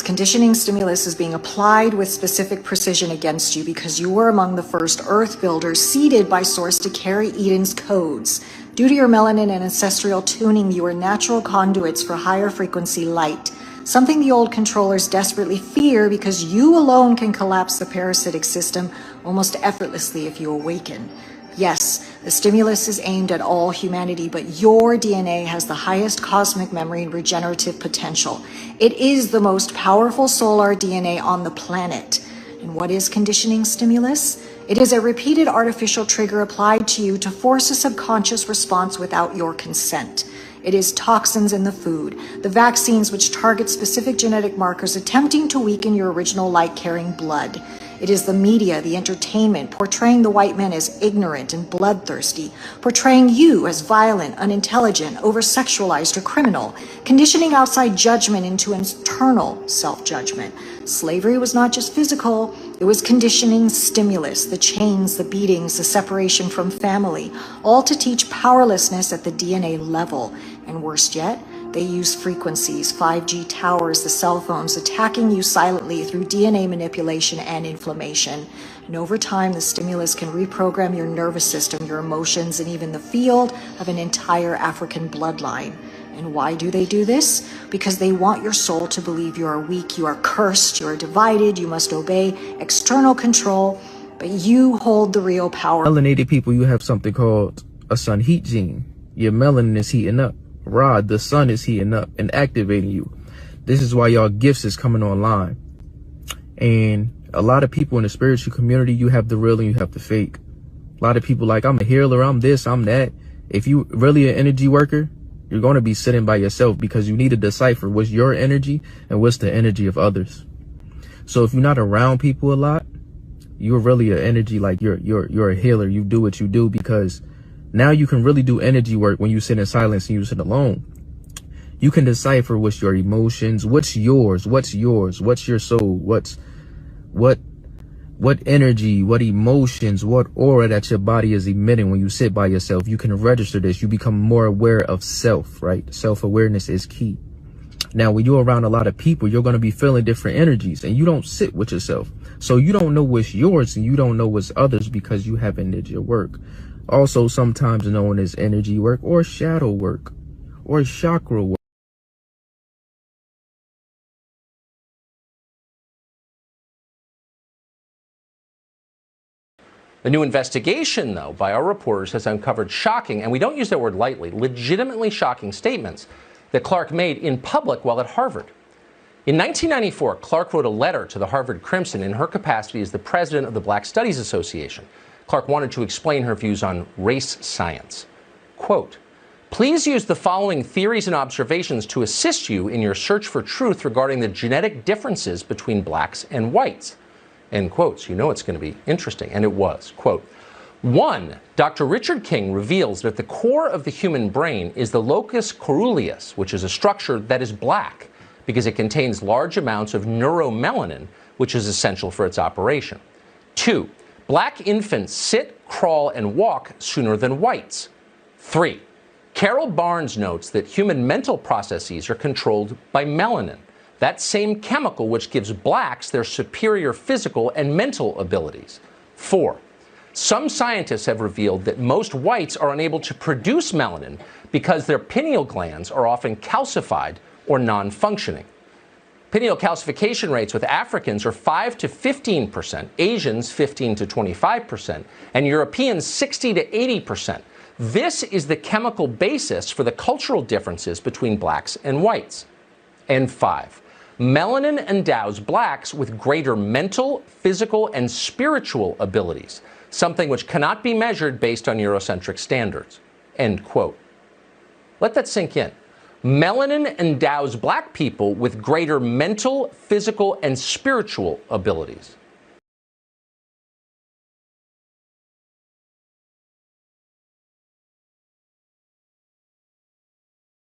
Conditioning stimulus is being applied with specific precision against you because you were among the first Earth builders seeded by Source to carry Eden's codes. Due to your melanin and ancestral tuning, you are natural conduits for higher frequency light, something the old controllers desperately fear because you alone can collapse the parasitic system almost effortlessly if you awaken. Yes, the stimulus is aimed at all humanity, but your DNA has the highest cosmic memory and regenerative potential. It is the most powerful solar DNA on the planet. And what is conditioning stimulus? It is a repeated artificial trigger applied to you to force a subconscious response without your consent. It is toxins in the food, the vaccines which target specific genetic markers attempting to weaken your original light-carrying blood. It is the media, the entertainment, portraying the white man as ignorant and bloodthirsty, portraying you as violent, unintelligent, over-sexualized, or criminal, conditioning outside judgment into internal self-judgment. Slavery was not just physical, it was conditioning stimulus, the chains, the beatings, the separation from family, all to teach powerlessness at the DNA level. And worst yet, they use frequencies, 5G towers, the cell phones, attacking you silently through DNA manipulation and inflammation. And over time, the stimulus can reprogram your nervous system, your emotions, and even the field of an entire African bloodline. And why do they do this? Because they want your soul to believe you are weak, you are cursed, you are divided, you must obey external control, but you hold the real power. Melanated people, you have something called a sun heat gene. Your melanin is heating up. Rod, the sun is heating up and activating you. This is why y'all gifts is coming online. And a lot of people in the spiritual community, you have the real and you have the fake. A lot of people like, I'm a healer, I'm this, I'm that. If you really an energy worker, you're going to be sitting by yourself because you need to decipher what's your energy and what's the energy of others. So if you're not around people a lot, you're really an energy, like you're a healer. You do what you do because now you can really do energy work when you sit in silence and you sit alone. You can decipher what's your emotions, what's yours, what's your soul, what energy, what emotions, what aura that your body is emitting when you sit by yourself. You can register this. You become more aware of self, right? Self-awareness is key. Now, when you're around a lot of people, you're going to be feeling different energies and you don't sit with yourself. So you don't know what's yours and you don't know what's others because you haven't did your work. Also sometimes known as energy work or shadow work or chakra work. The new investigation, though, by our reporters has uncovered shocking, and we don't use that word lightly, legitimately shocking statements that Clark made in public while at Harvard. In 1994, Clark wrote a letter to the Harvard Crimson in her capacity as the president of the Black Studies Association. Clark wanted to explain her views on race science. Quote, "Please use the following theories and observations to assist you in your search for truth regarding the genetic differences between blacks and whites." End quotes. You know it's going to be interesting. And it was. Quote, 1. Dr. Richard King reveals that the core of the human brain is the locus coeruleus, which is a structure that is black because it contains large amounts of neuromelanin, which is essential for its operation. 2. Black infants sit, crawl, and walk sooner than whites. 3. Carol Barnes notes that human mental processes are controlled by melanin, that same chemical which gives blacks their superior physical and mental abilities. 4. Some scientists have revealed that most whites are unable to produce melanin because their pineal glands are often calcified or non-functioning. Pineal calcification rates with Africans are 5 to 15%, Asians 15 to 25%, and Europeans 60 to 80%. This is the chemical basis for the cultural differences between blacks and whites. And 5. Melanin endows blacks with greater mental, physical, and spiritual abilities, something which cannot be measured based on Eurocentric standards. End quote. Let that sink in. Melanin endows black people with greater mental, physical, and spiritual abilities.